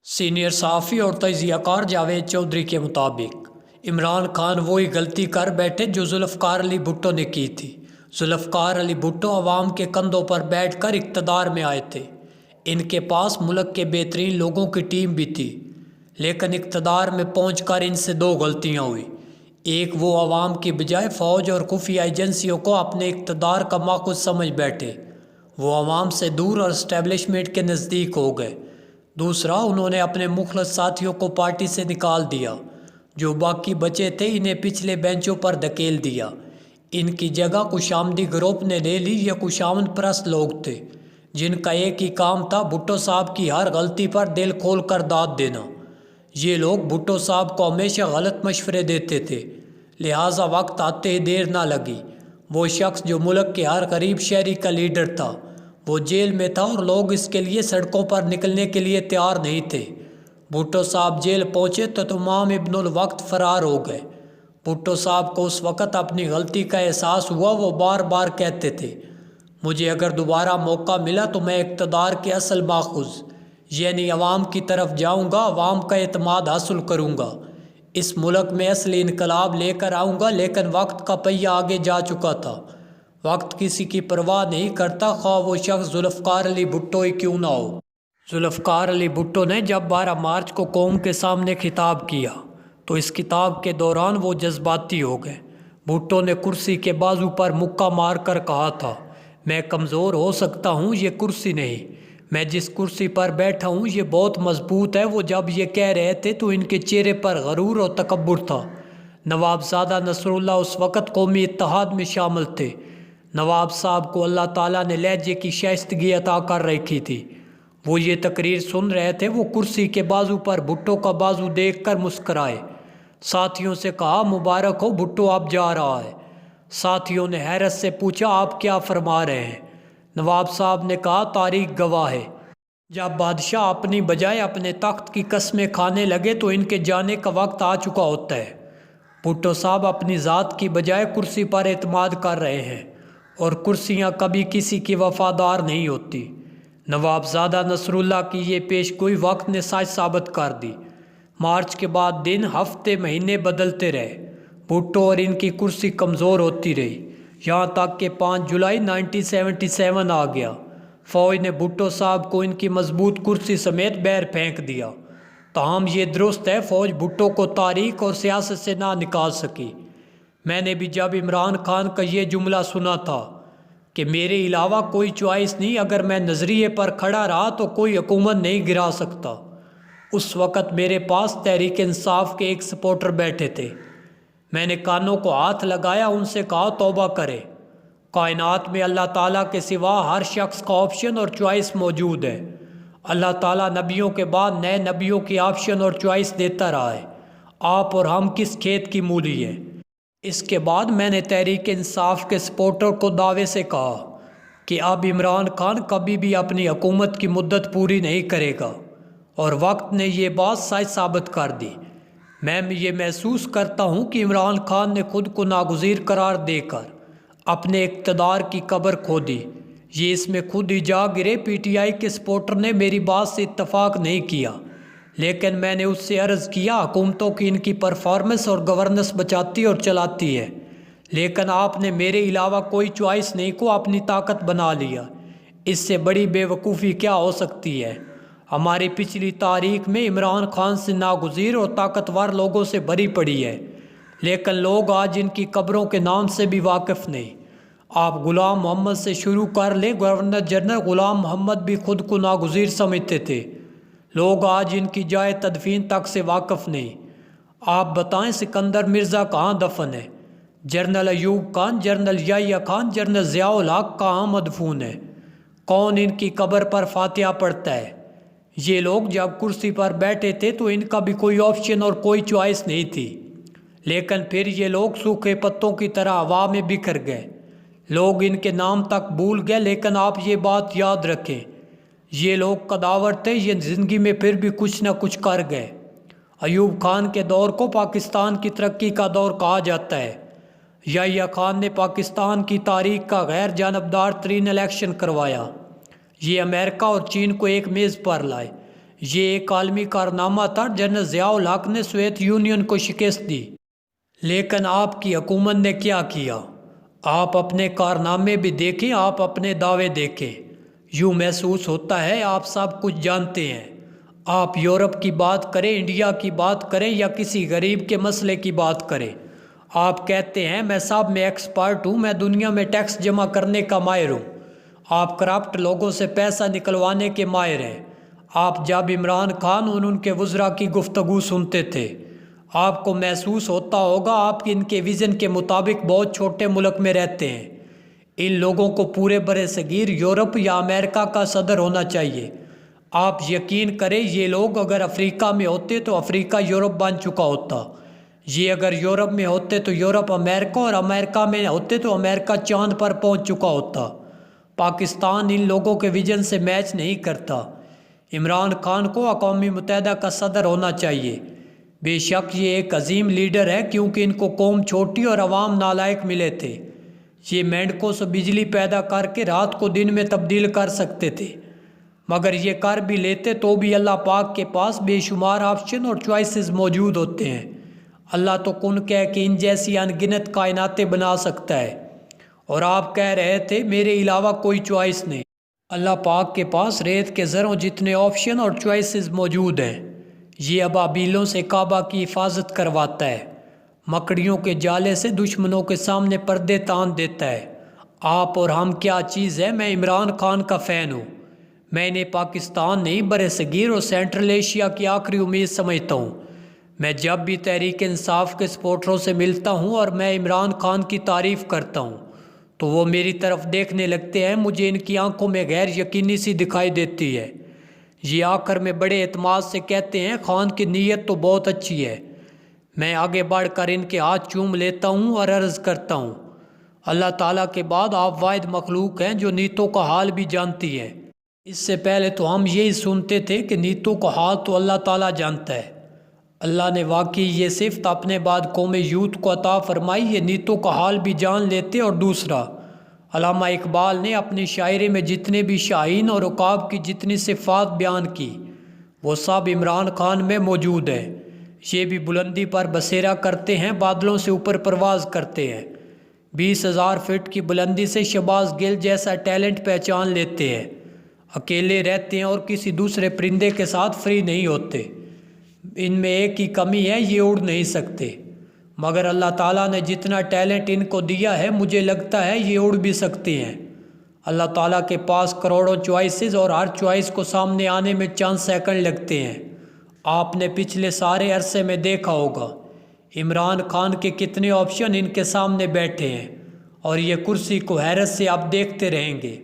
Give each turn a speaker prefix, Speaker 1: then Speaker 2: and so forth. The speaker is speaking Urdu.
Speaker 1: سینئر صحافی اور تجزیہ کار جاوید چودھری کے مطابق عمران خان وہی غلطی کر بیٹھے جو ذوالفقار علی بھٹو نے کی تھی۔ ذوالفقار علی بھٹو عوام کے کندھوں پر بیٹھ کر اقتدار میں آئے تھے۔ ان کے پاس ملک کے بہترین لوگوں کی ٹیم بھی تھی، لیکن اقتدار میں پہنچ کر ان سے دو غلطیاں ہوئی۔ ایک، وہ عوام کی بجائے فوج اور خفیہ ایجنسیوں کو اپنے اقتدار کا ماخذ سمجھ بیٹھے۔ وہ عوام سے دور اور اسٹیبلشمنٹ کے نزدیک ہو گئے۔ دوسرا، انہوں نے اپنے مخلص ساتھیوں کو پارٹی سے نکال دیا۔ جو باقی بچے تھے انہیں پچھلے بینچوں پر دھکیل دیا۔ ان کی جگہ خوشامدی گروپ نے لے لی۔ یہ خوشامد پرست لوگ تھے جن کا ایک ہی کام تھا بھٹو صاحب کی ہر غلطی پر دل کھول کر داد دینا۔ یہ لوگ بھٹو صاحب کو ہمیشہ غلط مشورے دیتے تھے، لہٰذا وقت آتے ہی دیر نہ لگی۔ وہ شخص جو ملک کے ہر غریب شہری کا لیڈر تھا، وہ جیل میں تھا اور لوگ اس کے لیے سڑکوں پر نکلنے کے لیے تیار نہیں تھے۔ بھٹو صاحب جیل پہنچے تو تمام ابن الوقت فرار ہو گئے۔ بھٹو صاحب کو اس وقت اپنی غلطی کا احساس ہوا۔ وہ بار بار کہتے تھے، مجھے اگر دوبارہ موقع ملا تو میں اقتدار کے اصل ماخذ یعنی عوام کی طرف جاؤں گا، عوام کا اعتماد حاصل کروں گا، اس ملک میں اصلی انقلاب لے کر آؤں گا۔ لیکن وقت کا پہیہ آگے جا چکا تھا۔ وقت کسی کی پرواہ نہیں کرتا، خواہ وہ شخص ذوالفقار علی بھٹو ہی کیوں نہ ہو۔ ذوالفقار علی بھٹو نے جب 12 مارچ کو قوم کے سامنے خطاب کیا تو اس خطاب کے دوران وہ جذباتی ہو گئے۔ بھٹو نے کرسی کے بازو پر مکہ مار کر کہا تھا، میں کمزور ہو سکتا ہوں، یہ کرسی نہیں، میں جس کرسی پر بیٹھا ہوں یہ بہت مضبوط ہے۔ وہ جب یہ کہہ رہے تھے تو ان کے چہرے پر غرور اور تکبر تھا۔ نواب زادہ نصر اللہ اس وقت قومی اتحاد میں شامل تھے۔ نواب صاحب کو اللہ تعالیٰ نے لہجے کی شائستگی عطا کر رکھی تھی۔ وہ یہ تقریر سن رہے تھے۔ وہ کرسی کے بازو پر بھٹو کا بازو دیکھ کر مسکرائے۔ ساتھیوں سے کہا، مبارک ہو بھٹو، اب جا رہا ہے۔ ساتھیوں نے حیرت سے پوچھا، آپ کیا فرما رہے ہیں؟ نواب صاحب نے کہا، تاریخ گواہ ہے، جب بادشاہ اپنی بجائے اپنے تخت کی قسمیں کھانے لگے تو ان کے جانے کا وقت آ چکا ہوتا ہے۔ بھٹو صاحب اپنی ذات کی بجائے کرسی پر اعتماد کر رہے ہیں اور کرسیاں کبھی کسی کی وفادار نہیں ہوتی۔ نواب زادہ نصر اللہ کی یہ پیش گوئی وقت نے سچ ثابت کر دی۔ مارچ کے بعد دن، ہفتے، مہینے بدلتے رہے۔ بھٹو اور ان کی کرسی کمزور ہوتی رہی، یہاں تک کہ 5 جولائی 1977 آ گیا۔ فوج نے بھٹو صاحب کو ان کی مضبوط کرسی سمیت باہر پھینک دیا۔ تاہم یہ درست ہے، فوج بھٹو کو تاریخ اور سیاست سے نہ نکال سکی۔ میں نے بھی جب عمران خان کا یہ جملہ سنا تھا کہ میرے علاوہ کوئی چوائس نہیں، اگر میں نظریے پر کھڑا رہا تو کوئی حکومت نہیں گرا سکتا، اس وقت میرے پاس تحریک انصاف کے ایک سپورٹر بیٹھے تھے۔ میں نے کانوں کو ہاتھ لگایا، ان سے کہا، توبہ کرے، کائنات میں اللہ تعالیٰ کے سوا ہر شخص کا آپشن اور چوائس موجود ہے۔ اللہ تعالیٰ نبیوں کے بعد نئے نبیوں کی آپشن اور چوائس دیتا رہا ہے۔ آپ اور ہم کس کھیت کی مولی ہیں؟ اس کے بعد میں نے تحریک انصاف کے سپورٹر کو دعوے سے کہا کہ اب عمران خان کبھی بھی اپنی حکومت کی مدت پوری نہیں کرے گا، اور وقت نے یہ بات سچ ثابت کر دی۔ میں یہ محسوس کرتا ہوں کہ عمران خان نے خود کو ناگزیر قرار دے کر اپنے اقتدار کی قبر کھودی۔ یہ اس میں خود ہی جا گرے۔ پی ٹی آئی کے سپورٹر نے میری بات سے اتفاق نہیں کیا، لیکن میں نے اس سے عرض کیا، حکومتوں کی ان کی پرفارمنس اور گورننس بچاتی اور چلاتی ہے، لیکن آپ نے میرے علاوہ کوئی چوائس نہیں کو اپنی طاقت بنا لیا۔ اس سے بڑی بے وقوفی کیا ہو سکتی ہے؟ ہماری پچھلی تاریخ میں عمران خان سے ناگزیر اور طاقتور لوگوں سے بھری پڑی ہے، لیکن لوگ آج ان کی قبروں کے نام سے بھی واقف نہیں۔ آپ غلام محمد سے شروع کر لیں، گورنر جنرل غلام محمد بھی خود کو ناگزیر سمجھتے تھے۔ لوگ آج ان کی جائے تدفین تک سے واقف نہیں۔ آپ بتائیں، سکندر مرزا کہاں دفن ہے؟ General Ayub Khan, general Yahya Khan, general Zia الحق کہاں مدفون ہے؟ کون ان کی قبر پر فاتحہ پڑھتا ہے؟ یہ لوگ جب کرسی پر بیٹھے تھے تو ان کا بھی کوئی آپشن اور کوئی چوائس نہیں تھی، لیکن پھر یہ لوگ سوکھے پتوں کی طرح ہوا میں بکھر گئے۔ لوگ ان کے نام تک بھول گئے، لیکن آپ یہ بات یاد رکھیں، یہ لوگ قداور تھے، یہ زندگی میں پھر بھی کچھ نہ کچھ کر گئے۔ ایوب خان کے دور کو پاکستان کی ترقی کا دور کہا جاتا ہے۔ یحییٰ خان نے پاکستان کی تاریخ کا غیر جانبدار ترین الیکشن کروایا۔ یہ امریکہ اور چین کو ایک میز پر لائے۔ یہ ایک عالمی کارنامہ تھا۔ جنرل ضیاء الحق نے سوویت یونین کو شکست دی، لیکن آپ کی حکومت نے کیا کیا؟ آپ اپنے کارنامے بھی دیکھیں، آپ اپنے دعوے دیکھیں۔ یوں محسوس ہوتا ہے آپ سب کچھ جانتے ہیں۔ آپ یورپ کی بات کریں، انڈیا کی بات کریں یا کسی غریب کے مسئلے کی بات کریں، آپ کہتے ہیں میں سب میں ایکسپرٹ ہوں، میں دنیا میں ٹیکس جمع کرنے کا ماہر ہوں۔ آپ کرپٹ لوگوں سے پیسہ نکلوانے کے ماہر ہیں۔ آپ جب عمران خان اور ان کے وزراء کی گفتگو سنتے تھے، آپ کو محسوس ہوتا ہوگا آپ ان کے ویژن کے مطابق بہت چھوٹے ملک میں رہتے ہیں۔ ان لوگوں کو پورے برِ صغیر یورپ یا امریکہ کا صدر ہونا چاہیے۔ آپ یقین کریں یہ لوگ اگر افریقہ میں ہوتے تو افریقہ یورپ بن چکا ہوتا، یہ اگر یورپ میں ہوتے تو یورپ امریکہ، اور امریکہ میں ہوتے تو امریکہ چاند پر پہنچ چکا ہوتا۔ پاکستان ان لوگوں کے ویژن سے میچ نہیں کرتا۔ عمران خان کو اقوام متحدہ کا صدر ہونا چاہیے۔ بے شک یہ ایک عظیم لیڈر ہے، کیونکہ ان کو قوم چھوٹی اور عوام نالائق ملے تھے۔ یہ مینڈکوں سے بجلی پیدا کر کے رات کو دن میں تبدیل کر سکتے تھے، مگر یہ کر بھی لیتے تو بھی اللہ پاک کے پاس بے شمار آپشن اور چوائسز موجود ہوتے ہیں۔ اللہ تو کن کہہ کے ان جیسی ان گنت کائناتیں بنا سکتا ہے، اور آپ کہہ رہے تھے میرے علاوہ کوئی چوائس نہیں۔ اللہ پاک کے پاس ریت کے ذروں جتنے آپشن اور چوائسز موجود ہیں۔ یہ ابابیلوں سے کعبہ کی حفاظت کرواتا ہے، مکڑیوں کے جالے سے دشمنوں کے سامنے پردے تان دیتا ہے۔ آپ اور ہم کیا چیز ہے؟ میں عمران خان کا فین ہوں۔ میں انہیں پاکستان نہیں برِ صغیر اور سینٹرل ایشیا کی آخری امید سمجھتا ہوں۔ میں جب بھی تحریک انصاف کے سپورٹروں سے ملتا ہوں اور میں عمران خان کی تعریف کرتا ہوں تو وہ میری طرف دیکھنے لگتے ہیں، مجھے ان کی آنکھوں میں غیر یقینی سی دکھائی دیتی ہے۔ یہ آخر میں بڑے اعتماد سے کہتے ہیں خان کی نیت تو بہت اچھی ہے۔ میں آگے بڑھ کر ان کے ہاتھ چوم لیتا ہوں اور عرض کرتا ہوں اللہ تعالیٰ کے بعد آپ واحد مخلوق ہیں جو نیتوں کا حال بھی جانتی ہے۔ اس سے پہلے تو ہم یہی سنتے تھے کہ نیتوں کا حال تو اللہ تعالیٰ جانتا ہے۔ اللہ نے واقعی یہ صفت اپنے بعد قوم یوتھ کو عطا فرمائی، یہ نیتوں کا حال بھی جان لیتے۔ اور دوسرا، علامہ اقبال نے اپنی شاعری میں جتنے بھی شاہین اور عقاب کی جتنی صفات بیان کی وہ سب عمران خان میں موجود ہے۔ یہ بھی بلندی پر بسیرا کرتے ہیں، بادلوں سے اوپر پرواز کرتے ہیں، 20,000 فٹ کی بلندی سے شہباز گل جیسا ٹیلنٹ پہچان لیتے ہیں، اکیلے رہتے ہیں اور کسی دوسرے پرندے کے ساتھ فری نہیں ہوتے۔ ان میں ایک ہی کمی ہے، یہ اڑ نہیں سکتے، مگر اللہ تعالیٰ نے جتنا ٹیلنٹ ان کو دیا ہے مجھے لگتا ہے یہ اڑ بھی سکتے ہیں۔ اللہ تعالیٰ کے پاس کروڑوں چوائسز اور ہر چوائس کو سامنے آنے میں چند سیکنڈ لگتے ہیں۔ آپ نے پچھلے سارے عرصے میں دیکھا ہوگا عمران خان کے کتنے آپشن ان کے سامنے بیٹھے ہیں، اور یہ کرسی کو حیرت سے آپ دیکھتے رہیں گے۔